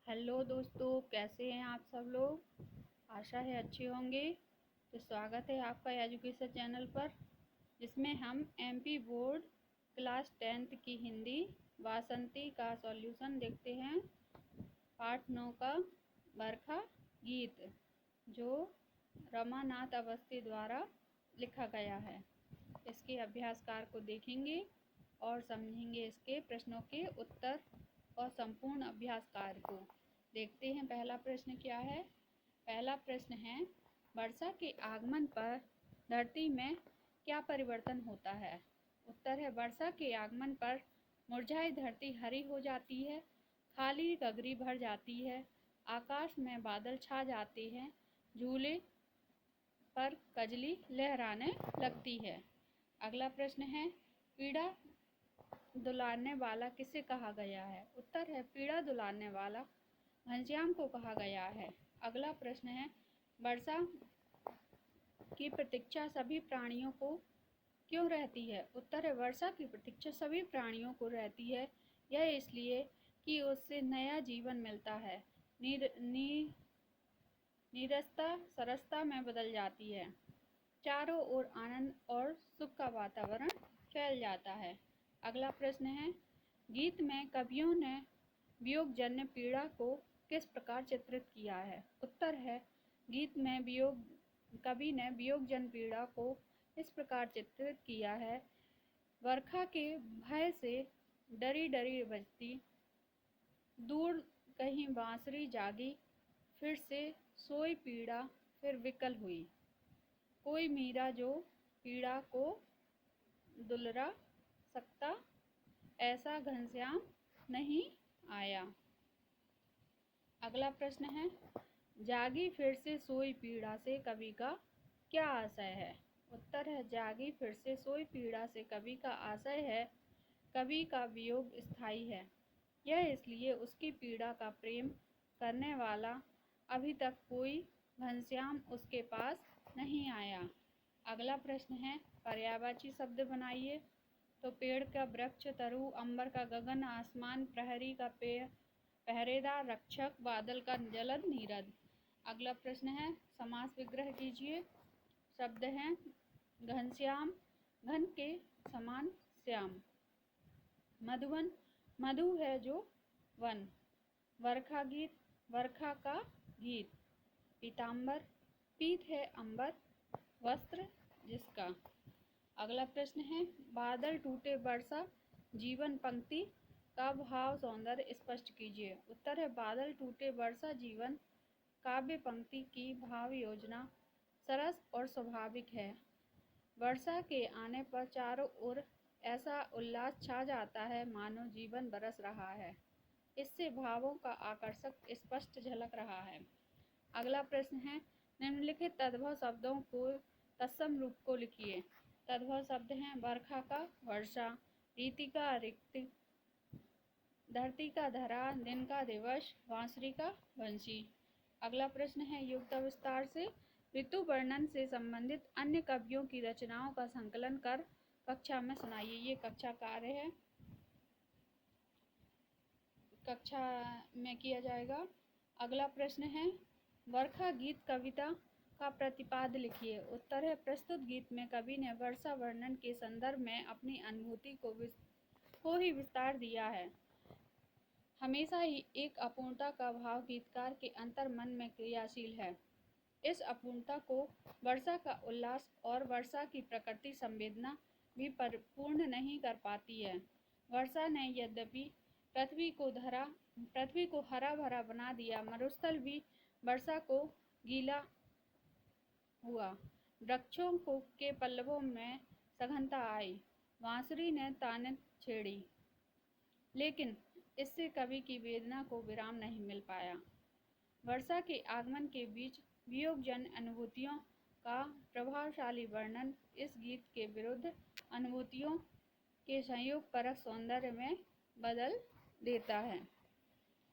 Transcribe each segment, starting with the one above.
Hello दोस्तों, कैसे हैं आप सब लोग। आशा है अच्छे होंगे। तो स्वागत है आपका एजुकेशन चैनल पर, जिसमें हम एमपी बोर्ड क्लास 10th की हिंदी वासंती का सॉल्यूशन देखते हैं। पाठ 9 का बरखा गीत, जो रमानाथ अवस्थी द्वारा लिखा गया है। इसके अभ्यासकार को देखेंगे और समझेंगे इसके प्रश्नों के उत्तर और संपूर्ण अभ्यास कार्य को। देखते हैं पहला प्रश्न क्या है। पहला प्रश्न है, वर्षा के आगमन पर धरती में क्या परिवर्तन होता है। उत्तर है, वर्षा के आगमन पर मुरझाई धरती हरी हो जाती है, खाली गगरी भर जाती है, आकाश में बादल छा जाते हैं, झूले पर कजली लहराने लगती है। अगला प्रश्न है, पीड़ा दुलारने वाला किसे कहा गया है। उत्तर है, पीड़ा दुलारने वाला घनश्याम को कहा गया है। अगला प्रश्न है, वर्षा की प्रतीक्षा सभी प्राणियों को क्यों रहती है। उत्तर है, वर्षा की प्रतीक्षा सभी प्राणियों को रहती है। यह इसलिए कि उससे नया जीवन मिलता है। नीरसता सरसता में बदल जाती है। चारों ओर आनंद और सुख का वातावरण फैल जाता है। अगला प्रश्न है, गीत में कवियों ने वियोगजन्य पीड़ा को किस प्रकार चित्रित किया है। उत्तर है, गीत में कवि ने वियोगजन्य पीड़ा को इस प्रकार चित्रित किया है। वर्षा के भय से डरी डरी बजती, दूर कहीं बांसुरी जागी, फिर से सोई पीड़ा फिर विकल हुई। कोई मीरा जो पीड़ा को दुलरा सकता, ऐसा घनश्याम नहीं आया। अगला प्रश्न है, जागी फिर से सोई पीड़ा से कवि का क्या आशय है। उत्तर है, जागी फिर से सोई पीड़ा से कवि का आशय है, कवि का वियोग स्थायी है। यह इसलिए उसकी पीड़ा का प्रेम करने वाला अभी तक कोई घनश्याम उसके पास नहीं आया। अगला प्रश्न है, पर्यायवाची शब्द बनाइए। तो पेड़ का वृक्ष, तरु, अंबर का गगन, आसमान, प्रहरी का पहरेदार, रक्षक, बादल का जलद, नीरद। अगला प्रश्न है, समास विग्रह कीजिए। शब्द हैं घनश्याम, घन के समान श्याम। मधुवन, मधु है जो वन। वर्षा गीत, वर्षा का गीत। पीताम्बर, पीत है अंबर, वस्त्र जिसका। अगला प्रश्न है, बादल टूटे वर्षा जीवन पंक्ति का भाव सौंदर्य स्पष्ट कीजिए। उत्तर है, बादल टूटे वर्षा जीवन काव्य पंक्ति की भाव योजना सरस और स्वाभाविक है। वर्षा के आने पर चारों ओर ऐसा उल्लास छा जाता है मानो जीवन बरस रहा है। इससे भावों का आकर्षक स्पष्ट झलक रहा है। अगला प्रश्न है, निम्नलिखित तद्भव शब्दों को तत्सम रूप को लिखिए। तद्भव शब्द हैं वर्षा का वर्षा, रीति का रिक्ति, धरती का धरा, दिन का दिवस, बांसुरी का बंसी। अगला प्रश्न है, युक्त विस्तार से ऋतु वर्णन से संबंधित अन्य कवियों की रचनाओं का संकलन कर कक्षा में सुनाइए। ये कक्षा कार्य है, कक्षा में किया जाएगा। अगला प्रश्न है, वर्षा गीत कविता का प्रतिपाद लिखिए। उत्तर है, प्रस्तुत गीत में कवि ने वर्षा वर्णन के संदर्भ में अपनी अनुभूति को ही विस्तार दिया है। हमेशा ही एक अपूर्णता का भाव गीतकार के अंतर मन में क्रियाशील है। इस अपूर्णता को वर्षा का उल्लास और वर्षा की प्रकृति संवेदना भी परिपूर्ण नहीं कर पाती है। वर्षा ने यद्यपि पृथ्वी को हरा भरा बना दिया, मरुस्थल भी वर्षा को गीला हुआ। वृक्षों के पल्लवों में सघनता आई, बांसुरी ने ताने छेड़ी, लेकिन इससे कवि की वेदना को विराम नहीं मिल पाया। वर्षा के आगमन के बीच वियोगजन्य अनुभूतियों का प्रभावशाली वर्णन इस गीत के विरुद्ध अनुभूतियों के संयोग परक सौंदर्य में बदल देता है।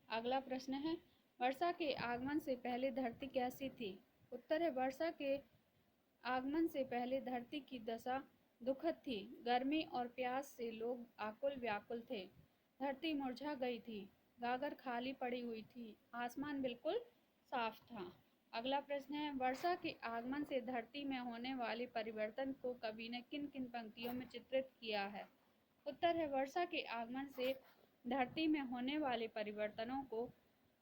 अगला प्रश्न है, वर्षा के आगमन से पहले धरती कैसी थी। उत्तर है, वर्षा के आगमन से पहले धरती की दशा दुखद थी। गर्मी और प्यास से लोग आकुल व्याकुल थे। धरती मुरझा गई थी। गागर खाली पड़ी हुई थी, आसमान बिल्कुल साफ था। अगला प्रश्न है, वर्षा के आगमन से धरती में होने वाले परिवर्तन को कवि ने किन किन पंक्तियों में चित्रित किया है? उत्तर है, वर्षा के आगमन से धरती में होने वाले परिवर्तनों को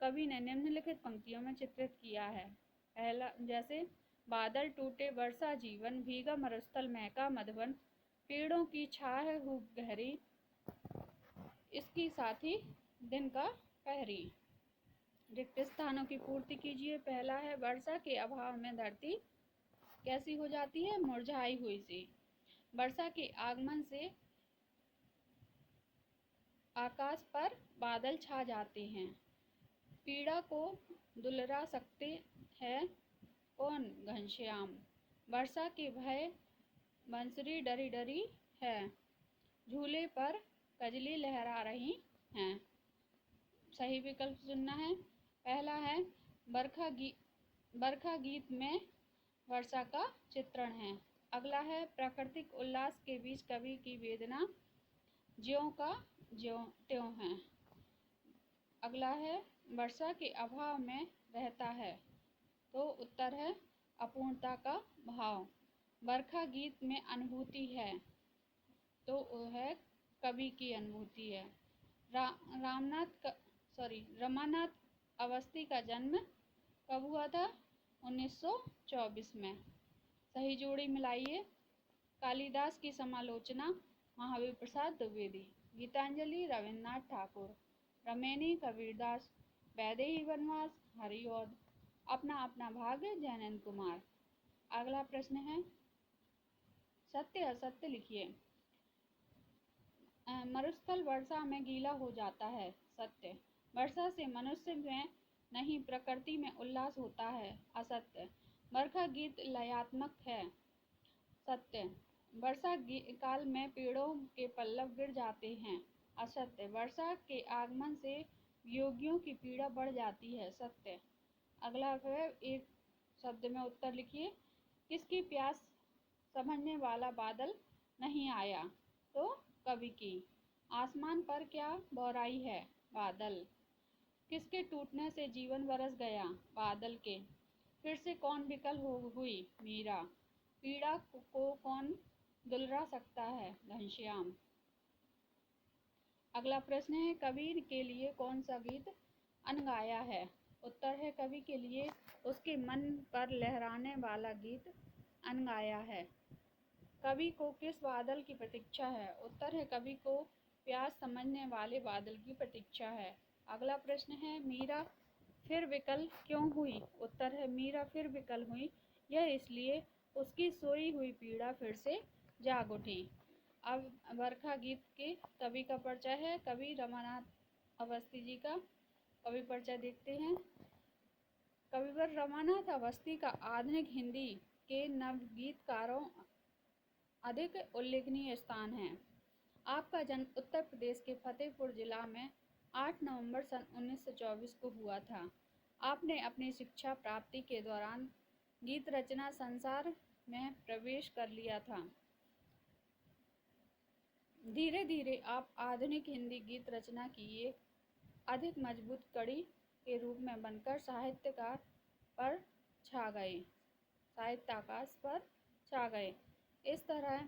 कवि ने निम्नलिखित पंक्तियों में चित्रित किया है। पहला, जैसे बादल टूटे वर्षा जीवन, भीगा मरुस्थल महका मधुवन, पेड़ों की छाह खूब गहरी, इसकी साथी दिन का पहरी। रिक्त स्थानों की पूर्ति कीजिए। पहला है, वर्षा के अभाव में धरती कैसी हो जाती है? मुरझाई हुई सी। वर्षा के आगमन से आकाश पर बादल छा जाते हैं। पीड़ा को दुलरा सकते हैं कौन? घनश्याम। वर्षा के भय बंसुरी डरी डरी है, झूले पर कजली लहरा रही हैं। सही विकल्प चुनना है। पहला है, बरखा गीत में वर्षा का चित्रण है। अगला है, प्राकृतिक उल्लास के बीच कवि की वेदना ज्यों का ज्यों त्यों है। अगला है, वर्षा के अभाव में रहता है, तो उत्तर है अपूर्णता का भाव। बरखा गीत में अनुभूति है, तो वो है कवि की अनुभूति है। रमानाथ अवस्थी का जन्म कब हुआ था? 1924 में। सही जोड़ी मिलाइए। कालिदास की समालोचना महावीर प्रसाद द्विवेदी, गीतांजलि रविन्द्रनाथ ठाकुर, रमेनी कबीरदास, वैदेही वनवास हरिऔध, अपना अपना भाग्य जैनंद कुमार। अगला प्रश्न है, सत्य असत्य लिखिए। मरुस्थल वर्षा में गीला हो जाता है। सत्य। वर्षा से मनुष्य में नहीं प्रकृति में उल्लास होता है। असत्य। बरखा गीत लयात्मक है। सत्य। वर्षा काल में पेड़ों के पल्लव गिर जाते हैं। असत्य। वर्षा के आगमन से वियोगियों की पीड़ा बढ़ जाती है। सत्य। अगला है, एक शब्द में उत्तर लिखिए। किसकी प्यास समझने वाला बादल नहीं आया? तो कवि की। आसमान पर क्या बौराई है? बादल। किसके टूटने से जीवन बरस गया? बादल के। फिर से कौन विकल हुई? मीरा। पीड़ा को कौन दुलरा सकता है? घनश्याम। अगला प्रश्न है, कवि के लिए कौन सा गीत अनगाया है? उत्तर है, कवि के लिए उसके मन पर लहराने वाला गीत अनगाया है। कवि को किस बादल की प्रतीक्षा है? उत्तर है, कवि को प्यास समझने वाले बादल की प्रतीक्षा है। अगला प्रश्न है, मीरा फिर विकल क्यों हुई? उत्तर है, मीरा फिर विकल हुई यह इसलिए उसकी सोई हुई पीड़ा फिर से जाग उठी। अब बरखा गीत के कवि का परिचय है। कवि रमानाथ अवस्थी जी का कवि परिचय देखते हैं। कविवर रमानाथ अवस्थी का आधुनिक हिंदी के नवगीतकारों अधिक उल्लेखनीय स्थान है। आपका जन्म उत्तर प्रदेश के फतेहपुर जिला में 8 नवंबर सन 1924 को हुआ था। आपने अपनी शिक्षा प्राप्ति के दौरान गीत रचना संसार में प्रवेश कर लिया था। धीरे धीरे आप आधुनिक हिंदी गीत रचना की एक अधिक मजबूत कड़ी के रूप में बनकर साहित्याकाश पर छा गए। इस तरह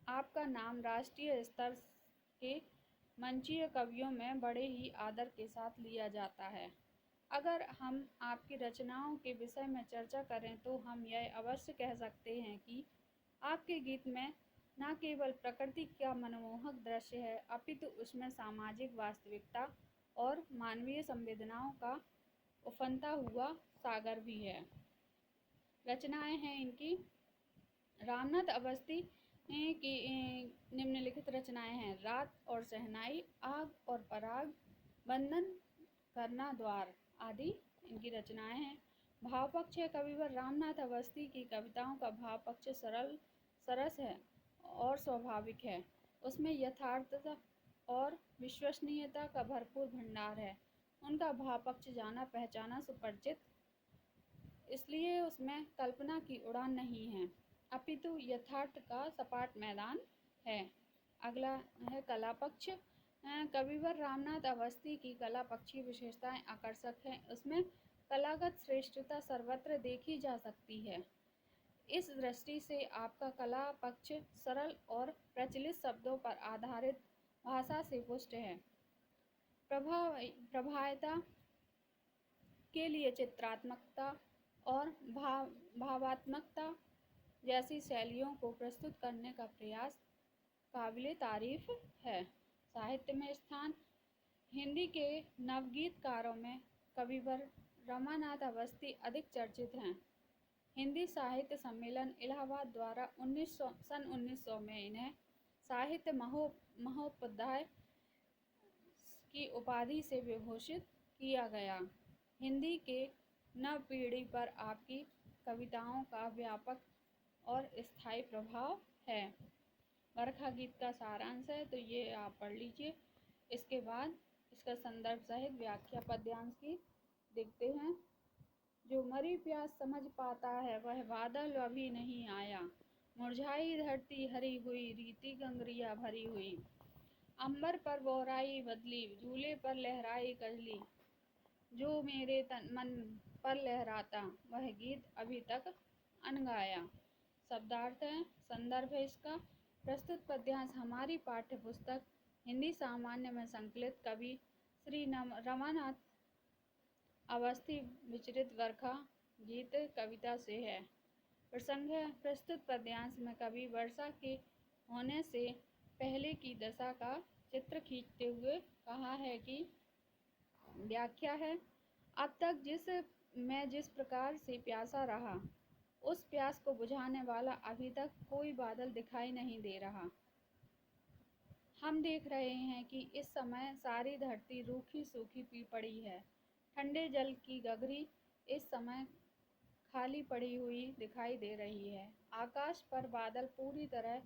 आपका नाम राष्ट्रीय स्तर के मंचीय कवियों में बड़े ही आदर के साथ लिया जाता है। अगर हम आपकी रचनाओं के विषय में चर्चा करें तो हम यह अवश्य कह सकते हैं कि आपके गीत में न केवल प्रकृति का मनमोहक दृश्य है, अपितु उसमें सामाजिक वास्तविकता और मानवीय संवेदनाओं का उफनता हुआ सागर भी है। रचनाएं हैं इनकी। रामनाथ अवस्थी की निम्नलिखित रचनाएं हैं। रात और शहनाई, आग और पराग, बंधन करना द्वार आदि इनकी रचनाएं हैं। भाव पक्ष है। कविवर रामनाथ अवस्थी की कविताओं का भाव पक्ष सरल सरस है और स्वाभाविक है। उसमें यथार्थता और विश्वसनीयता का भरपूर भंडार है। उनका भाव पक्ष जाना पहचाना सुपरिचित, इसलिए उसमें कल्पना की उड़ान नहीं है, अपितु यथार्थ का सपाट मैदान है। अगला है कला पक्ष। कविवर रामनाथ अवस्थी की कला पक्षी विशेषताएं आकर्षक हैं। उसमें कलागत श्रेष्ठता सर्वत्र देखी जा सकती है। इस दृष्टि से आपका कला पक्ष सरल और प्रचलित शब्दों पर आधारित भाषा से पुष्ट है। प्रभावता के लिए चित्रात्मकता और भावात्मकता जैसी शैलियों को प्रस्तुत करने का प्रयास काबिले तारीफ है। साहित्य में स्थान। हिंदी के नवगीतकारों में कविवर रमानाथ अवस्थी अधिक चर्चित हैं। हिंदी साहित्य सम्मेलन इलाहाबाद द्वारा सन 1900 में इन्हें साहित्य महोपाध्याय की उपाधि से विभूषित किया गया। हिंदी के नव पीढ़ी पर आपकी कविताओं का व्यापक और स्थायी प्रभाव है। वर्षा गीत का सारांश है, तो ये आप पढ़ लीजिए। इसके बाद इसका संदर्भ सहित व्याख्या पद्यांश की देखते हैं। जो मरी प्यास समझ पाता है, वह बादल अभी नहीं आया। मुरझाई धरती हरी हुई, रीति गंगरिया भरी हुई। अंबर पर बोराई बदली, झूले पर लहराई कजली। जो मेरे तन मन पर लहराता, वह गीत अभी तक अनगाया। शब्दार्थ है। संदर्भ है इसका। प्रस्तुत पद्यांश हमारी पाठ्य पुस्तक हिंदी सामान्य में संकलित कवि श्री रमानाथ अवस्थी विचरित वर्षा गीत कविता से है। प्रसंग है। प्रस्तुत पद्यांश में कवि वर्षा के होने से पहले की दशा का चित्र खींचते हुए कहा है कि व्याख्या है। अब तक जिस प्रकार से प्यासा रहा, उस प्यास को बुझाने वाला अभी तक कोई बादल दिखाई नहीं दे रहा। हम देख रहे हैं कि इस समय सारी धरती रूखी सूखी पड़ी है। ठंडे जल की गगरी इस समय खाली पड़ी हुई दिखाई दे रही है। आकाश पर बादल पूरी तरह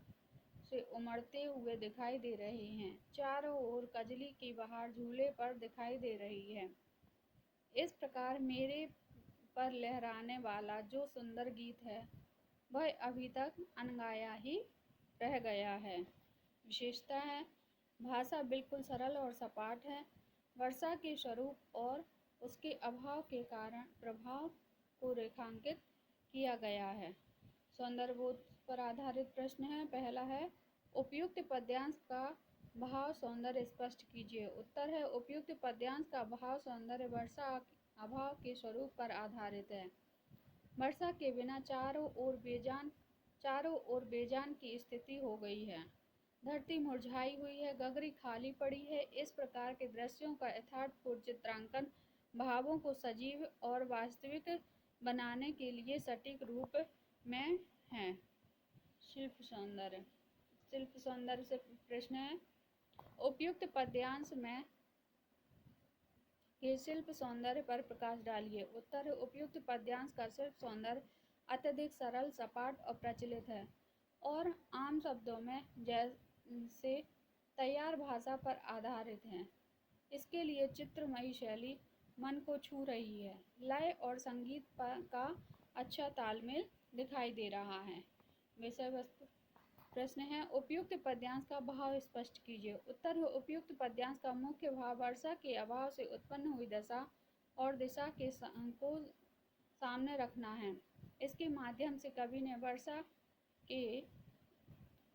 से उमड़ते हुए दिखाई दे रहे हैं। चारों ओर कजली की बहार झूले पर दिखाई दे रही है। इस प्रकार मेरे पर लहराने वाला जो सुंदर गीत है, वह अभी तक अनगाया ही रह गया है। विशेषता है। भाषा बिल्कुल सरल और सपाट है। वर्षा के स्वरूप और उसके अभाव के कारण प्रभाव को रेखांकित किया गया है। सौंदर्यबोध पर आधारित प्रश्न है। पहला है, उपयुक्त पद्यांश का भाव सौंदर्य स्पष्ट कीजिए। उत्तर है, उपयुक्त पद्यांश का भाव सौंदर्य वर्षा अभाव के स्वरूप पर आधारित है। वर्षा के बिना चारों ओर बेजान की स्थिति हो गई है। धरती मुरझाई हुई है, गगरी खाली पड़ी है। इस प्रकार के दृश्यों का यथार्थपूर्ण चित्रांकन भावों को सजीव और वास्तविक बनाने के लिए सटीक रूप में है। शिल्प सौंदर्य से प्रश्न है। उपयुक्त पद्यांश में के शिल्प सौंदर्य पर प्रकाश डालिए। उत्तर है, उपयुक्त पद्यांश का शिल्प सौंदर्य अत्यधिक सरल, सपाट और प्रचलित है और आम शब्दों में जैसे तैयार भाषा पर आधारित है। इसके लिए चित्रमयी शैली मन को छू रही है। लय और संगीत का अच्छा तालमेल दिखाई दे रहा है। विषय वस्तु प्रश्न है, उपयुक्त पद्यांश का भाव स्पष्ट कीजिए। उत्तर है, उपयुक्त पद्यांश का मुख्य भाव वर्षा के अभाव से उत्पन्न हुई दशा और दिशा को सामने रखना है। इसके माध्यम से कवि ने वर्षा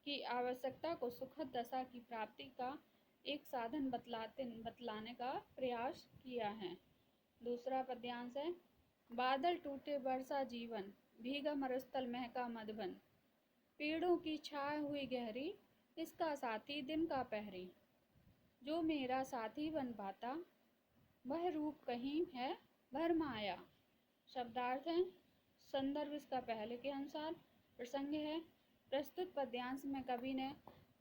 की आवश्यकता को सुखद दशा की प्राप्ति का एक साधन बतलाने का प्रयास किया है। दूसरा पद्यांश है, बादल टूटे वर्षा जीवन, भीगा मरुस्थल महका मधुबन। पेड़ों की छाया हुई गहरी, इसका साथी दिन का पहरी। जो मेरा साथी बन पाता, वह रूप कहीं है भरमाया। शब्दार्थ है। संदर्भ इसका पहले के अनुसार। प्रसंग है। प्रस्तुत पद्यांश में कवि ने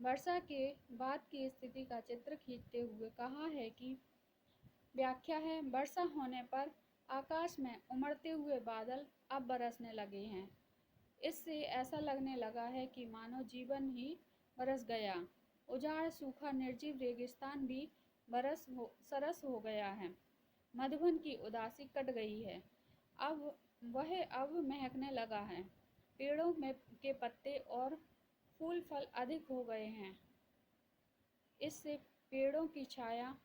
वर्षा के बाद की स्थिति का चित्र खींचते हुए कहा है कि व्याख्या है, वर्षा होने पर आकाश में उमड़ते हुए बादल अब बरसने लगे हैं। इससे ऐसा लगने लगा है कि मानो जीवन ही बरस गया। उजाड़ सूखा निर्जीव रेगिस्तान भी सरस हो गया है। मधुबन की उदासी कट गई है। अब महकने लगा है। पेड़ों में के पत्ते और फूल फल अधिक हो गए हैं। इससे पेड़ों की छाया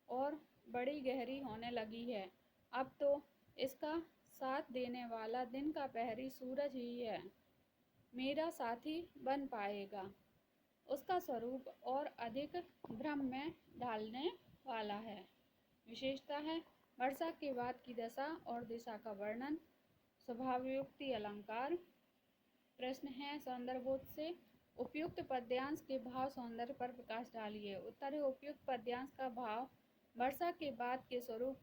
और बड़ी गहरी होने लगी है। अब तो इसका साथ देने वाला दिन का प्रहरी सूरज ही है, मेरा साथी बन पाएगा। उसका स्वरूप और अधिक भ्रम में डालने वाला है। विशेषता है वर्षा के बाद की दशा और दिशा का वर्णन। स्वभावयुक्ति अलंकार। प्रश्न है सौंदर्यबोध से उपयुक्त पद्यांश के भाव सौंदर्य पर प्रकाश डालिए। उत्तर है उपयुक्त पद्यांश का भाव वर्षा के बाद के स्वरूप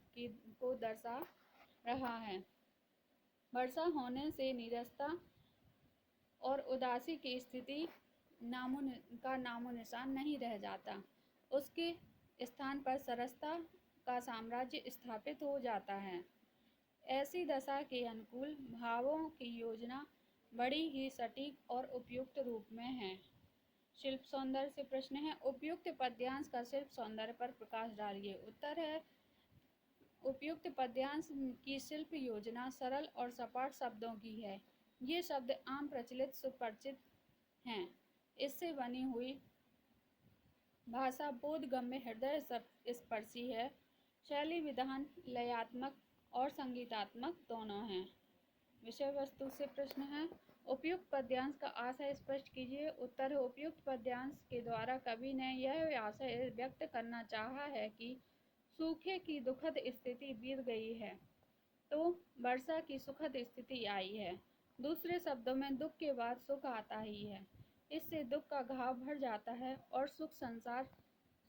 को दर्शा रहा है। वर्षा होने से नीरसता और उदासी की स्थिति नामो निशान नहीं रह जाता। उसके स्थान पर सरसता का साम्राज्य स्थापित हो जाता है। ऐसी दशा के अनुकूल भावों की योजना बड़ी ही सटीक और उपयुक्त रूप में है। शिल्प सौंदर्य से प्रश्न है उपयुक्त पद्यांश का शिल्प सौंदर्य पर प्रकाश डालिए। उत्तर है उपयुक्त पद्यांश की शिल्प योजना सरल और सपाट शब्दों की है। ये शब्द आम प्रचलित सुपरिचित हैं। इससे बनी हुई भाषा बोधगम्य हृदय स्पर्शी है। शैली विधान लयात्मक और संगीतात्मक दोनों हैं। विषय वस्तु से प्रश्न है उपयुक्त पद्यांश का आशय स्पष्ट कीजिए। उत्तर है उपयुक्त पद्यांश के द्वारा कवि ने यह आशय व्यक्त करना चाहा है कि सूखे की दुखद स्थिति बीत गई है तो वर्षा की सुखद स्थिति आई है। दूसरे शब्दों में दुख के बाद सुख आता ही है। इससे दुख का घाव भर जाता है और सुख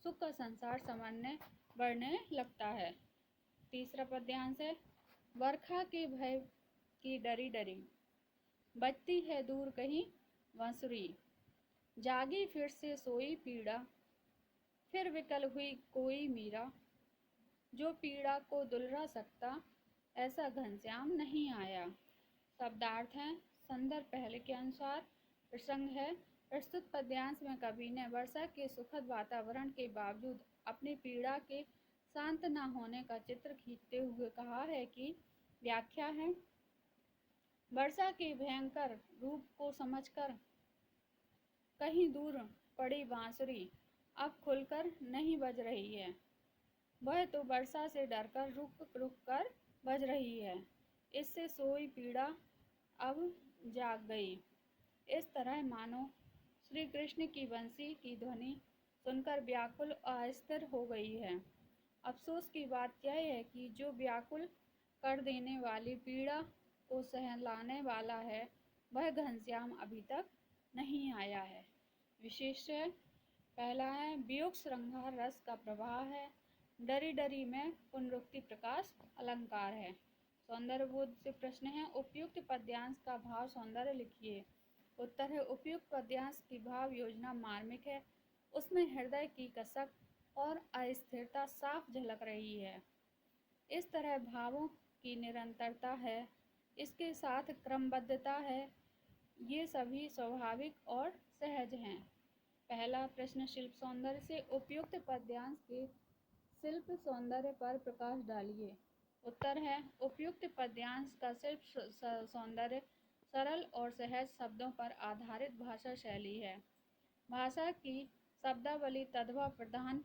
का संसार समरने बढ़ने लगता है। तीसरा पद्यांश है बरखा के भय की डरी डरी बजती है दूर कहीं बांसुरी। जागी फिर से सोई पीड़ा फिर विकल हुई कोई मीरा। जो पीड़ा को दुलरा सकता ऐसा घनश्याम नहीं आया। शब्दार्थ है संदर्भ पहले के अनुसार। प्रसंग है प्रस्तुत पद्यांश में कवि ने वर्षा के सुखद वातावरण के बावजूद अपनी पीड़ा के शांत न होने का चित्र खींचते हुए कहा है कि व्याख्या है वर्षा के भयंकर रूप को समझकर कहीं दूर पड़ी बांसुरी अब खुलकर नहीं बज रही है। वह तो वर्षा से डरकर रुक रुक कर बज रही है। इससे सोई पीड़ा अब जाग गई। इस तरह मानो श्री कृष्ण की बंसी की ध्वनि सुनकर व्याकुल अस्थिर हो गई है। अफसोस की बात यह है कि जो व्याकुल कर देने वाली पीड़ा को सहलाने वाला है वह घनश्याम अभी तक नहीं आया है। विशेष पहला है वियोग श्रृंगार रस का प्रवाह है। डरी डरी में पुनरुक्ति प्रकाश अलंकार है। सौंदर्य बोध से प्रश्न है उपयुक्त पद्यांश का भाव सौंदर्य लिखिए। उत्तर है उपयुक्त पद्यांश की भाव योजना मार्मिक है। उसमें हृदय की कसक और अस्थिरता साफ झलक रही है। इस तरह भावों की निरंतरता है, इसके साथ क्रमबद्धता है। ये सभी स्वाभाविक और सहज हैं। पहला प्रश्न शिल्प सौंदर्य से उपयुक्त पद्यांश के शिल्प सौंदर्य पर प्रकाश डालिए। उत्तर है उपयुक्त पद्यांश का शिल्प सौंदर्य सरल और सहज शब्दों पर आधारित भाषा शैली है। भाषा की शब्दावली तद्भव प्रधान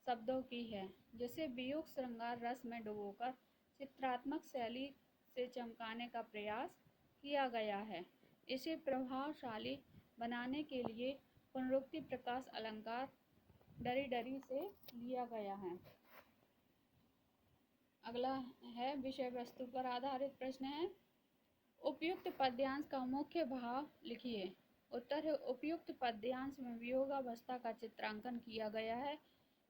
शब्दों की है जिसे वियोग श्रृंगार रस में डुबोकर चित्रात्मक शैली से चमकाने का प्रयास किया गया है। इसे प्रभावशाली बनाने के लिए पुनरुक्ति प्रकाश अलंकार डरी डरी से लिया गया है। अगला है विषय वस्तु पर आधारित प्रश्न है उपयुक्त पद्यांश का मुख्य भाव लिखिए। उत्तर है उपयुक्त पद्यांश में वियोगावस्था का चित्रांकन किया गया है।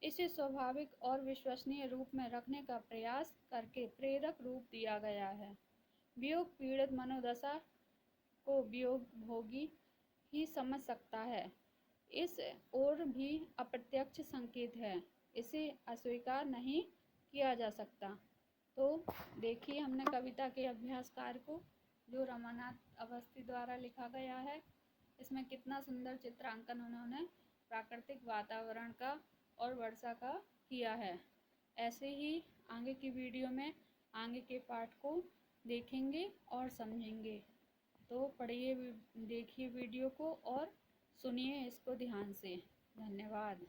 इसे स्वाभाविक और विश्वसनीय रूप में रखने का प्रयास करके प्रेरक रूप दिया गया है। वियोग पीड़ित मनोदशा को वियोग भोगी ही समझ सकता है। इस ओर भी अप्रत्यक्ष संकेत है, इसे अस्वीकार नहीं किया जा सकता। तो देखिए हमने कविता के अभ्यास कार्य को जो रमानाथ अवस्थी द्वारा लिखा गया है। इसमें कितना सुंदर चित्रांकन उन्होंने प्राकृतिक वातावरण का और वर्षा का किया है। ऐसे ही आगे की वीडियो में आगे के पाठ को देखेंगे और समझेंगे। तो पढ़िए देखिए वीडियो को और सुनिए इसको ध्यान से। धन्यवाद।